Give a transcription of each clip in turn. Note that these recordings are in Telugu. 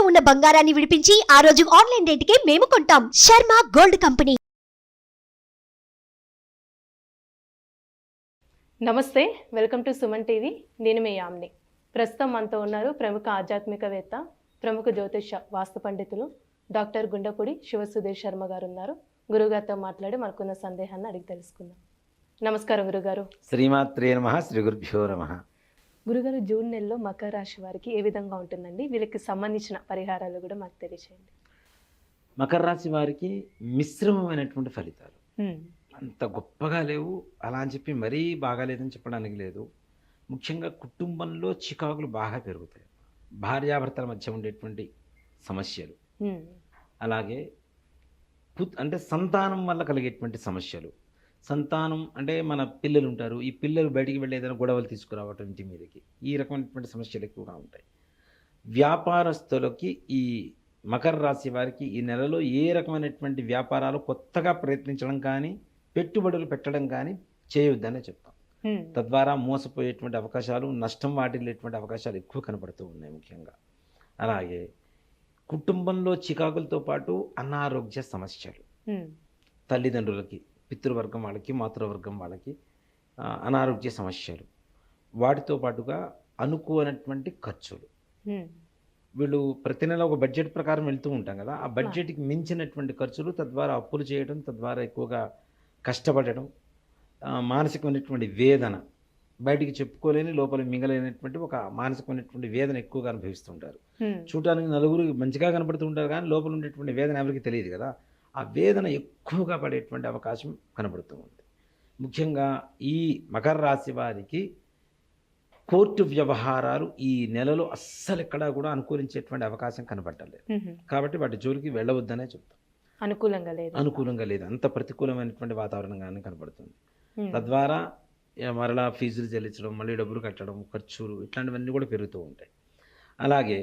ఉన్న బంగారాన్ని విడిపించి ఆ రోజు ఆన్లైన్ రేటుకే మేము కొంటాం. Sharma gold company. నమస్తే, వెల్కమ్ టు సుమన్ టీవీ. నేను మీ యామ్ని. ప్రస్తుతం మనతో ఉన్నారు ప్రముఖ ఆధ్యాత్మికవేత్త, ప్రముఖ జ్యోతిష వాస్తు పండితులు డాక్టర్ గుండపూడి శివసుధీర్ శర్మ గారు ఉన్నారు. గురుగారితో మాట్లాడి మనకున్న సందేహాన్ని అడిగి తెలుసుకుందాం. నమస్కారం గురుగారు. శ్రీమాత్రే నమః, శ్రీ గురుభ్యో నమః. గురుగారు, జూన్ నెలలో మకర రాశి వారికి ఏ విధంగా ఉంటుందండి? వీళ్ళకి సంబంధించిన పరిహారాలు కూడా మాకు తెలియచేయండి. మకర రాశి వారికి మిశ్రమమైనటువంటి ఫలితాలు, అంత గొప్పగా లేవు, అలా అని చెప్పి మరీ బాగాలేదని చెప్పడానికి లేదు. ముఖ్యంగా కుటుంబంలో చికాకులు బాగా పెరుగుతాయి. భార్యాభర్తల మధ్య ఉండేటువంటి సమస్యలు, అలాగే అంటే సంతానం వల్ల కలిగేటువంటి సమస్యలు. సంతానం అంటే మన పిల్లలు ఉంటారు, ఈ పిల్లలు బయటికి వెళ్ళి ఏదైనా గొడవలు తీసుకురావటం ఇంటి మీదకి, ఈ రకమైనటువంటి సమస్యలు ఎక్కువగా ఉంటాయి. వ్యాపారస్తులకి ఈ మకర రాశి వారికి ఈ నెలలో ఏ రకమైనటువంటి వ్యాపారాలు కొత్తగా ప్రయత్నించడం కానీ, పెట్టుబడులు పెట్టడం కానీ చేయొద్దనే చెప్తాం. తద్వారా మోసపోయేటువంటి అవకాశాలు, నష్టం వాటిల్లేటువంటి అవకాశాలు ఎక్కువ కనపడుతూ ఉన్నాయి ముఖ్యంగా. అలాగే కుటుంబంలో చికాకులతో పాటు అనారోగ్య సమస్యలు, తల్లిదండ్రులకి, పితృవర్గం వాళ్ళకి, మాతృవర్గం వాళ్ళకి అనారోగ్య సమస్యలు, వాటితో పాటుగా అనుకోనటువంటి ఖర్చులు. వీళ్ళు ప్రతి నెల ఒక బడ్జెట్ ప్రకారం వెళ్తూ ఉంటాం కదా, ఆ బడ్జెట్కి మించినటువంటి ఖర్చులు, తద్వారా అప్పులు చేయడం, తద్వారా ఎక్కువగా కష్టపడడం, మానసికమైనటువంటి వేదన, బయటికి చెప్పుకోలేని లోపల మింగలేనటువంటి ఒక మానసికమైనటువంటి వేదన ఎక్కువగా అనుభవిస్తుంటారు. చూడటానికి నలుగురు మంచిగా కనపడుతూ ఉంటారు కానీ లోపల ఉండేటువంటి వేదన ఎవరికి తెలియదు కదా. ఆ వేదన ఎక్కువగా పడేటువంటి అవకాశం కనబడుతూ ఉంది. ముఖ్యంగా ఈ మకర రాశి వారికి కోర్టు వ్యవహారాలు ఈ నెలలో అస్సలు ఎక్కడా కూడా అనుకూలించేటువంటి అవకాశం కనబడలేదు. కాబట్టి వాటి జోలికి వెళ్ళవద్దనే చెప్తాం. అనుకూలంగా లేదు, అంత ప్రతికూలమైనటువంటి వాతావరణంగానే కనబడుతుంది. తద్వారా మరలా ఫీజులు చెల్లించడం, మళ్ళీ డబ్బులు కట్టడం, ఖర్చులు, ఇట్లాంటివన్నీ కూడా పెరుగుతూ ఉంటాయి. అలాగే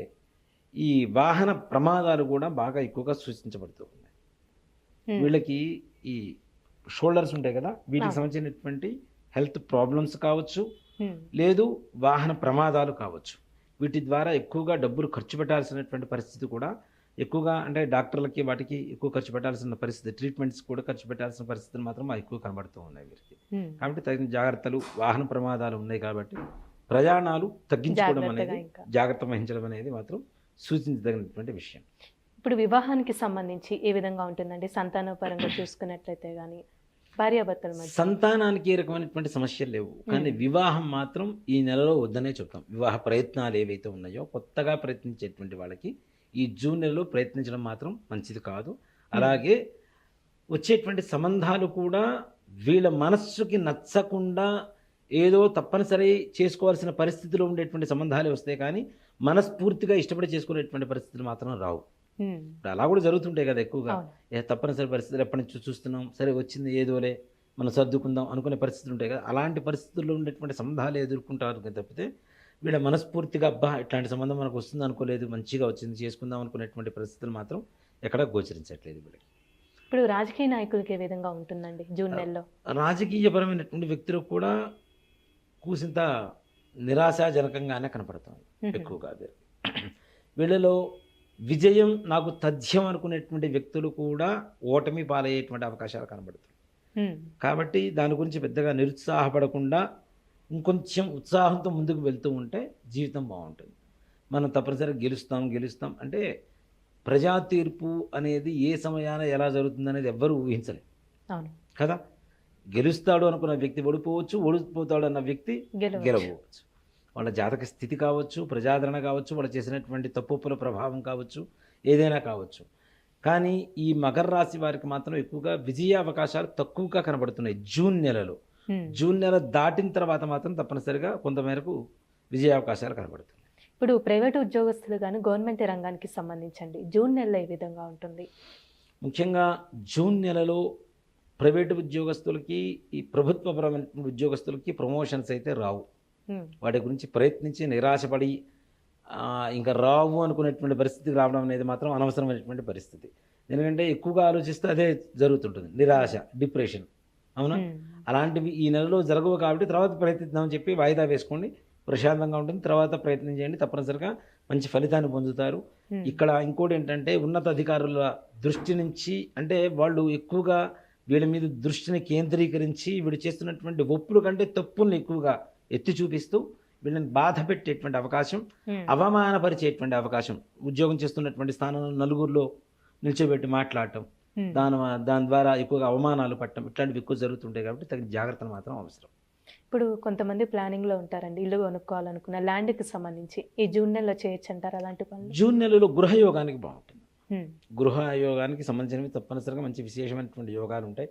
ఈ వాహన ప్రమాదాలు కూడా బాగా ఎక్కువగా సూచించబడుతూ ఉన్నాయి. వీళ్ళకి ఈ షోల్డర్స్ ఉంటాయి కదా, వీటికి సంబంధించినటువంటి హెల్త్ ప్రాబ్లమ్స్ కావచ్చు, లేదు వాహన ప్రమాదాలు కావచ్చు. వీటి ద్వారా ఎక్కువగా డబ్బులు ఖర్చు పెట్టాల్సినటువంటి పరిస్థితి కూడా ఎక్కువగా, అంటే డాక్టర్లకి వాటికి ఎక్కువ ఖర్చు పెట్టాల్సిన పరిస్థితి, ట్రీట్మెంట్స్ కూడా ఖర్చు పెట్టాల్సిన పరిస్థితులు మాత్రం ఎక్కువ కనబడుతూ ఉన్నాయి వీరికి. కాబట్టి తగిన జాగ్రత్తలు, వాహన ప్రమాదాలు ఉన్నాయి కాబట్టి ప్రయాణాలు తగ్గించుకోవడం అనేది, జాగ్రత్త వహించడం అనేది మాత్రం సూచించదగినటువంటి విషయం. ఇప్పుడు వివాహానికి సంబంధించి ఏ విధంగా ఉంటుందండి? సంతానపరంగా చూసుకున్నట్లయితే కానీ, భార్యాభర్తల మధ్య సంతానానికి ఏ రకమైనటువంటి సమస్యలు లేవు, కానీ వివాహం మాత్రం ఈ నెలలో వద్దనే చెప్తాం. వివాహ ప్రయత్నాలు ఏవైతే ఉన్నాయో కొత్తగా ప్రయత్నించేటువంటి వాళ్ళకి ఈ జూన్ నెలలో ప్రయత్నించడం మాత్రం మంచిది కాదు. అలాగే వచ్చేటువంటి సంబంధాలు కూడా వీళ్ళ మనస్సుకి నచ్చకుండా ఏదో తప్పనిసరి చేసుకోవాల్సిన పరిస్థితిలో ఉండేటువంటి సంబంధాలే వస్తాయి, కానీ మనస్ఫూర్తిగా ఇష్టపడి చేసుకునేటువంటి పరిస్థితులు మాత్రం రావు. ఇప్పుడు అలా కూడా జరుగుతుంటాయి కదా ఎక్కువగా. తప్పనిసరి పరిస్థితులు ఎప్పటి నుంచి చూస్తున్నాం, సరే వచ్చింది ఏదోలే మనం సర్దుకుందాం అనుకునే పరిస్థితులు ఉంటాయి కదా. అలాంటి పరిస్థితుల్లో ఉండేటువంటి సంబంధాలు ఎదుర్కొంటారు తప్పితే వీళ్ళ మనస్ఫూర్తిగా అబ్బా ఇట్లాంటి సంబంధం మనకు వస్తుంది అనుకోలేదు, మంచిగా వచ్చింది చేసుకుందాం అనుకునేటువంటి పరిస్థితులు మాత్రం ఎక్కడా గోచరించట్లేదు వీళ్ళకి. ఇప్పుడు రాజకీయ నాయకులకి ఏ విధంగా ఉంటుందండి జూన్ నెలలో? రాజకీయపరమైనటువంటి వ్యక్తులకు కూడా కూసింత నిరాశాజనకంగానే కనపడుతుంది ఎక్కువగా. వీళ్ళలో విజయం నాకు తథ్యం అనుకునేటువంటి వ్యక్తులు కూడా ఓటమి పాలయ్యేటువంటి అవకాశాలు కనబడుతున్నాయి. కాబట్టి దాని గురించి పెద్దగా నిరుత్సాహపడకుండా ఇంకొంచెం ఉత్సాహంతో ముందుకు వెళ్తూ ఉంటే జీవితం బాగుంటుంది. మనం తప్పనిసరిగా గెలుస్తాం అంటే ప్రజా తీర్పు అనేది ఏ సమయాన ఎలా జరుగుతుంది అనేది ఎవ్వరూ ఊహించలేదు కదా. గెలుస్తాడు అనుకున్న వ్యక్తి ఓడిపోవచ్చు, ఓడిపోతాడు అన్న వ్యక్తి గెలవచ్చు. వాళ్ళ జాతక స్థితి కావచ్చు, ప్రజాదరణ కావచ్చు, వాళ్ళు చేసినటువంటి తప్పుల ప్రభావం కావచ్చు, ఏదైనా కావచ్చు. కానీ ఈ మకర రాశి వారికి మాత్రం ఎక్కువగా విజయ అవకాశాలు తక్కువగా కనబడుతున్నాయి జూన్ నెలలో. జూన్ నెల దాటిన తర్వాత మాత్రం తప్పనిసరిగా కొంతమేరకు విజయ అవకాశాలు కనబడుతున్నాయి. ఇప్పుడు ప్రైవేట్ ఉద్యోగస్తులు కానీ గవర్నమెంట్ రంగానికి సంబంధించండి జూన్ నెలలో ఏ విధంగా ఉంటుంది? ముఖ్యంగా జూన్ నెలలో ప్రైవేటు ఉద్యోగస్తులకి, ఈ ప్రభుత్వపరమైన ఉద్యోగస్తులకి ప్రమోషన్స్ అయితే రావు. వాటి గురించి ప్రయత్నించి నిరాశపడి ఇంకా రావు అనుకునేటువంటి పరిస్థితికి రావడం అనేది మాత్రం అనవసరమైనటువంటి పరిస్థితి. ఎందుకంటే ఎక్కువగా ఆలోచిస్తే అదే జరుగుతుంటుంది, నిరాశ, డిప్రెషన్. అవునా? అలాంటివి ఈ నెలలో జరగవు కాబట్టి తర్వాత ప్రయత్నిద్దామని చెప్పి వాయిదా వేసుకోండి, ప్రశాంతంగా ఉంటుంది. తర్వాత ప్రయత్నం చేయండి, తప్పనిసరిగా మంచి ఫలితాన్ని పొందుతారు. ఇక్కడ ఇంకోటి ఏంటంటే ఉన్నత అధికారుల దృష్టి నుంచి అంటే వాళ్ళు ఎక్కువగా వీళ్ళ మీద దృష్టిని కేంద్రీకరించి వీళ్ళు చేస్తున్నటువంటి ఒప్పులు కంటే తప్పుల్ని ఎక్కువగా ఎత్తి చూపిస్తూ వీళ్ళని బాధ పెట్టేటువంటి అవకాశం, అవమానపరిచేటువంటి అవకాశం, ఉద్యోగం చేస్తున్నటువంటి స్థానంలో నలుగురిలో నిల్చోబెట్టి మాట్లాడటం, దాని ద్వారా ఎక్కువగా అవమానాలు పట్టడం ఇట్లాంటివి ఎక్కువ జరుగుతుంటాయి. కాబట్టి తగిన జాగ్రత్తలు మాత్రం అవసరం. ఇప్పుడు కొంతమంది ప్లానింగ్లో ఉంటారండి, ఇల్లు కొనుక్కోవాలనుకున్న ల్యాండ్కి సంబంధించి ఈ జూన్ నెలలో చేయొచ్చు అంటారు అలాంటి పనులు? జూన్ నెలలో గృహయోగానికి బాగుంటుంది. గృహయోగానికి సంబంధించినవి తప్పనిసరిగా మంచి విశేషమైనటువంటి యోగాలు ఉంటాయి.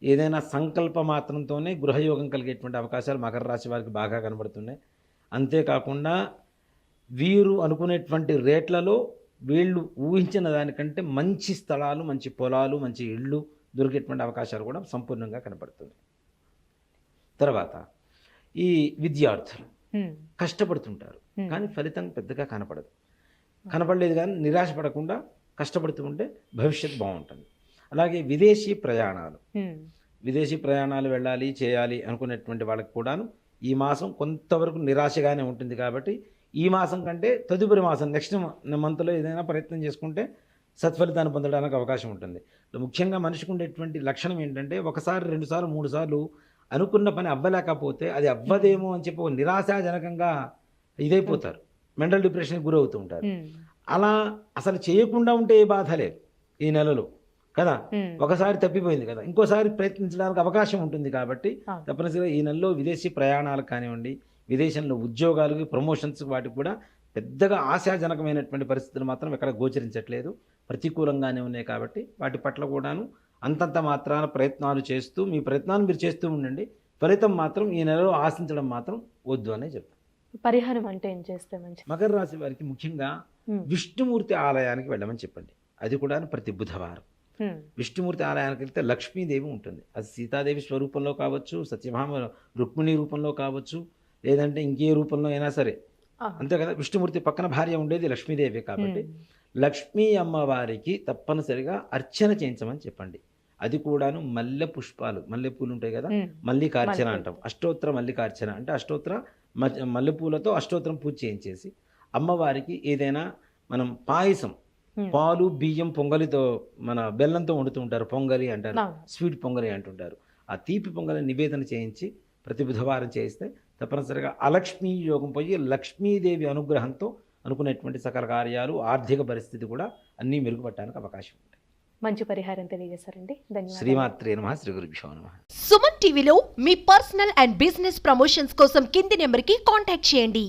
ఏదైనా సంకల్ప మాత్రంతోనే గృహయోగం కలిగేటువంటి అవకాశాలు మకర రాశి వారికి బాగా కనబడుతున్నాయి. అంతేకాకుండా వీరు అనుకునేటువంటి రేట్లలో వీళ్ళు ఊహించిన దానికంటే మంచి స్థలాలు, మంచి పొలాలు, మంచి ఇళ్ళు దొరికేటువంటి అవకాశాలు కూడా సంపూర్ణంగా కనబడుతున్నాయి. తర్వాత ఈ విద్యార్థులు కష్టపడుతుంటారు కానీ ఫలితం పెద్దగా కనపడలేదు కానీ నిరాశపడకుండా కష్టపడుతూ ఉంటే భవిష్యత్తు బాగుంటుంది. అలాగే విదేశీ ప్రయాణాలు వెళ్ళాలి చేయాలి అనుకునేటువంటి వాళ్ళకి కూడాను ఈ మాసం కొంతవరకు నిరాశగానే ఉంటుంది. కాబట్టి ఈ మాసం కంటే తదుపరి మాసం నెక్స్ట్ మంత్లో ఏదైనా ప్రయత్నం చేసుకుంటే సత్ఫలితాన్ని పొందడానికి అవకాశం ఉంటుంది. ముఖ్యంగా మనిషికి ఉండేటువంటి లక్షణం ఏంటంటే ఒకసారి, 2 సార్లు, 3 సార్లు అనుకున్న పని అవ్వలేకపోతే అది అవ్వదేమో అని చెప్పి ఒక నిరాశాజనకంగా ఇదైపోతారు, మెంటల్ డిప్రెషన్కి గురవుతూ ఉంటారు. అలా అసలు చేయకుండా ఉంటే ఏ బాధ లేదు ఈ నెలలో కదా. ఒకసారి తప్పిపోయింది కదా, ఇంకోసారి ప్రయత్నించడానికి అవకాశం ఉంటుంది. కాబట్టి తప్పనిసరిగా ఈ నెలలో విదేశీ ప్రయాణాలకు కానివ్వండి, విదేశంలో ఉద్యోగాలకి, ప్రమోషన్స్ వాటికి కూడా పెద్దగా ఆశాజనకమైనటువంటి పరిస్థితులు మాత్రం ఎక్కడ గోచరించట్లేదు, ప్రతికూలంగానే ఉన్నాయి. కాబట్టి వాటి పట్ల కూడాను అంతంత మాత్రాన ప్రయత్నాలు చేస్తూ మీ ప్రయత్నాలు మీరు చేస్తూ ఉండండి. ఫలితం మాత్రం ఈ నెలలో ఆశించడం మాత్రం వద్దు అనే చెప్తాను. పరిహారం అంటే ఏం చేస్తే మంచి? మకర రాశి వారికి ముఖ్యంగా విష్ణుమూర్తి ఆలయానికి వెళ్ళమని చెప్పండి. అది కూడా ప్రతి బుధవారం విష్ణుమూర్తి ఆలయానికి వెళ్తే లక్ష్మీదేవి ఉంటుంది. అది సీతాదేవి స్వరూపంలో కావచ్చు, సత్యభామ రుక్మిణి రూపంలో కావచ్చు, లేదంటే ఇంకే రూపంలో అయినా సరే, అంతే కదా. విష్ణుమూర్తి పక్కన భార్య ఉండేది లక్ష్మీదేవి. కాబట్టి లక్ష్మీ అమ్మవారికి తప్పనిసరిగా అర్చన చేయించమని చెప్పండి. అది కూడాను మల్లె పుష్పాలు, మల్లెపూలు ఉంటాయి కదా, మల్లికార్చన అంటాం. అష్టోత్తర మల్లికార్చన అంటే అష్టోత్తర మల్లెపూలతో అష్టోత్తరం పూజ చేయించేసి అమ్మవారికి ఏదైనా మనం పాయసం, పాలు బియ్యం పొంగలితో మన బెల్లంతో వండుతూ ఉంటారు, పొంగలి అంటారు, స్వీట్ పొంగలి అంటుంటారు. ఆ తీపి పొంగలి నివేదన చేయించి ప్రతి బుధవారం చేయిస్తే తప్పనిసరిగా అలక్ష్మీ యోగం పోయి లక్ష్మీదేవి అనుగ్రహంతో అనుకునేటువంటి సకల కార్యాలు, ఆర్థిక పరిస్థితి కూడా అన్నీ మెరుగుపడడానికి అవకాశం ఉంటుంది. మంచి పరిహారం తెలియజేశారండి, ధన్యవాదాలు. శ్రీమాత్రే నమః, శ్రీ గురుభ్యో నమః. సుమన్ టీవీలో మీ పర్సనల్ అండ్ బిజినెస్ ప్రమోషన్స్ కోసం కింది నెంబర్కి కాంటాక్ట్ చేయండి.